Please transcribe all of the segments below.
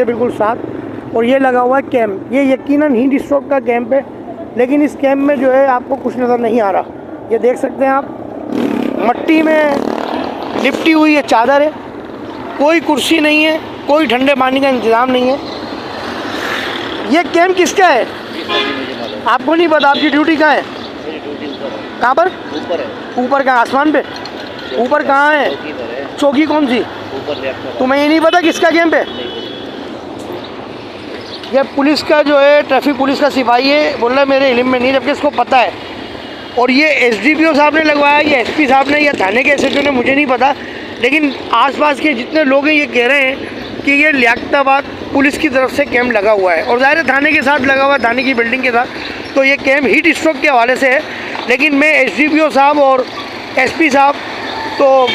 के बिल्कुल साथ। और ये लगा हुआ है कैंप, ये यकीनन हीट स्ट्रोक का कैंप है, लेकिन इस कैंप में जो है आपको कुछ नज़र नहीं आ रहा। ये देख सकते हैं आप, मट्टी में लिपटी हुई ये चादर है, कोई कुर्सी नहीं है, कोई ठंडे पानी का इंतज़ाम नहीं है। ये कैंप किसका है आपको नहीं पता? आपकी ड्यूटी कहाँ है? कहाँ पर? ऊपर है। ऊपर कहाँ? आसमान पे? ऊपर कहाँ है? चौकी कौन सी? तुम्हें ये नहीं पता किसका कैंप है? ये पुलिस का जो है, ट्रैफिक पुलिस का सिपाही है, बोल रहा है मेरे इल्म में नहीं, जबकि इसको पता है। और ये एसडीपीओ साहब ने लगवाया, ये एसपी साहब ने या थाने के एसएचओ ने, मुझे नहीं पता, लेकिन आसपास के जितने लोग हैं ये कह रहे हैं कि ये लियाकताबाद पुलिस की तरफ से कैंप लगा हुआ है। और ज़ाहिर है थाने के साथ लगा हुआ है, थाने की बिल्डिंग के साथ, तो ये कैंप हीट स्ट्रोक के हवाले से है। लेकिन मैं एसडीपीओ साहब और एसपी साहब तो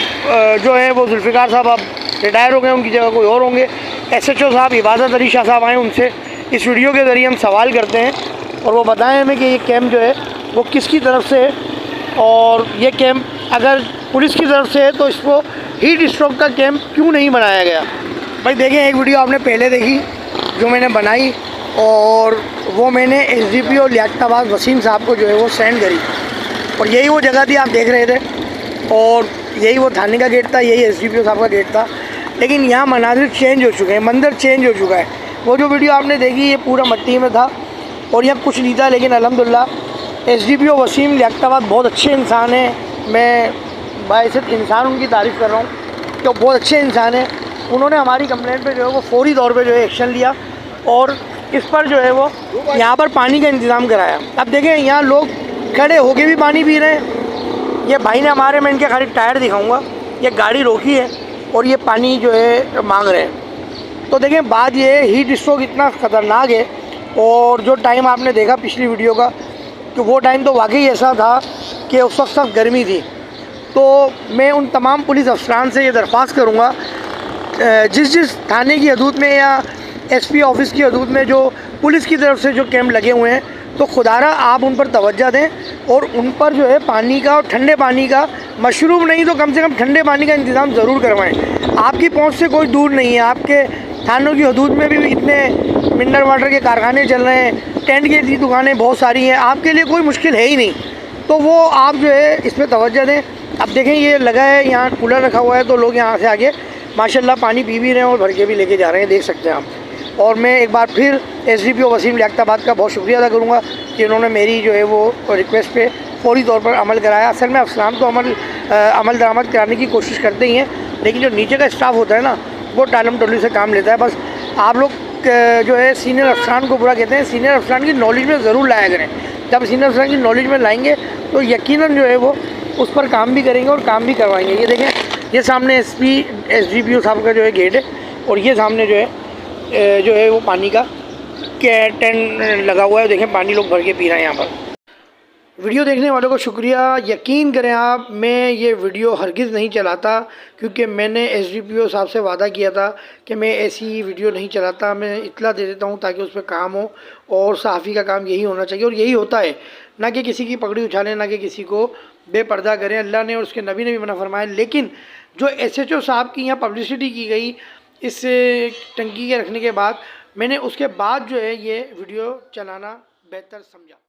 जो है वो जुल्फ़िकार साहब अब रिटायर हो गए, उनकी जगह कोई और होंगे। एसएचओ साहब इबादत अली शाह साहब आए, उनसे इस वीडियो के ज़रिए हम सवाल करते हैं और वो बताएं हमें कि ये कैंप जो है वो किसकी तरफ से है, और ये कैंप अगर पुलिस की तरफ से है तो इसको हीट स्ट्रोक का कैंप क्यों नहीं बनाया गया। भाई देखें, एक वीडियो आपने पहले देखी जो मैंने बनाई, और वो मैंने एसडीपीओ लियाकताबाद वसीम साहब को जो है वो सेंड करी, और यही वो जगह थी आप देख रहे थे, और यही वो थाने का गेट था, यही एसडीपीओ साहब का गेट था। लेकिन यहाँ मनाजिर चेंज हो चुके हैं, मंदिर चेंज हो चुका है। वो जो वीडियो आपने देखी ये पूरा मट्टी में था और यहाँ कुछ नहीं था, लेकिन अल्हम्दुलिल्लाह एसडीपीओ वसीम लियाकताबाद बहुत अच्छे इंसान हैं। मैं बाइज़्ज़त इंसान उनकी तारीफ़ कर रहा हूँ कि वो बहुत अच्छे इंसान हैं। उन्होंने हमारी कंप्लेंट पे जो है वो फौरी तौर पे जो है एक्शन लिया और इस पर जो है वो यहाँ पर पानी का इंतज़ाम कराया। अब देखें, यहाँ लोग खड़े होके भी पानी पी रहे हैं। ये भाई ने हमारे, मैं इनके खाली टायर दिखाऊँगा, ये गाड़ी रोकी है और ये पानी जो है मांग रहे हैं। तो देखें, बात ये है, हीट स्ट्रोक इतना ख़तरनाक है, और जो टाइम आपने देखा पिछली वीडियो का, तो वो टाइम तो वाकई ऐसा था कि उस वक्त सख्त गर्मी थी। तो मैं उन तमाम पुलिस अफसरान से ये दरख्वास्त करूँगा, जिस थाने की हदूद में या एसपी ऑफिस की हदूद में जो पुलिस की तरफ से जो कैंप लगे हुए हैं, तो खुदारा आप उन पर तवज्जो दें और उन पर जो है पानी का और ठंडे पानी का, मशरूब नहीं तो कम से कम ठंडे पानी का इंतज़ाम ज़रूर करवाएं। आपकी पहुंच से कोई दूर नहीं है, आपके थानों की हदूद में भी इतने मिनरल वाटर के कारखाने चल रहे हैं, टेंट की दुकानें बहुत सारी हैं, आपके लिए कोई मुश्किल है ही नहीं। तो वो आप जो है इस पर तवज्जो दें। अब देखें, ये लगा है, यहाँ कूलर रखा हुआ है, तो लोग यहाँ से आगे माशाल्लाह पानी पी भी रहे हैं और भर के भी लेके जा रहे हैं, देख सकते हैं आप। और मैं एक बार फिर एसडीपीओ वसीम लियाकताबाद का बहुत शुक्रिया अदा करूँगा कि उन्होंने मेरी जो है वो रिक्वेस्ट पे फौरी तौर पर अमल कराया। असल में अफसरान तो अमल दरामद कराने की कोशिश करते ही हैं, लेकिन जो नीचे का स्टाफ होता है ना, वो टालम टोली से काम लेता है। बस आप लोग जो है सीनियर अफसरान को बुरा कहते हैं, सीनियर अफसरान की नॉलेज में ज़रूर लाया करें। जब सीनियर अफसरान की नॉलेज में लाएंगे तो यकीनन जो है वो उस पर काम भी करेंगे और काम भी करवाएंगे। ये देखें, ये सामने एसडीपीओ साहब का जो है गेट है, और ये सामने जो है वो पानी का टेंट लगा हुआ है। देखें, पानी लोग भर के पी रहे हैं यहाँ पर। वीडियो देखने वालों को शुक्रिया। यकीन करें आप, मैं ये वीडियो हरगिज़ नहीं चलाता, क्योंकि मैंने एसडीपीओ साहब से वादा किया था कि मैं ऐसी वीडियो नहीं चलाता, मैं इत्तला दे देता हूँ ताकि उस पर काम हो, और सहाफ़ी का काम यही होना चाहिए और यही होता है, ना कि किसी की पगड़ी उछालें, ना कि किसी को बेपर्दा करें। अल्लाह ने और उसके नबी ने भी मना फरमाया। लेकिन जो एसएचओ साहब की यहाँ पब्लिसिटी की गई इस टंकी के रखने के बाद, मैंने उसके बाद जो है ये वीडियो चलाना बेहतर समझा।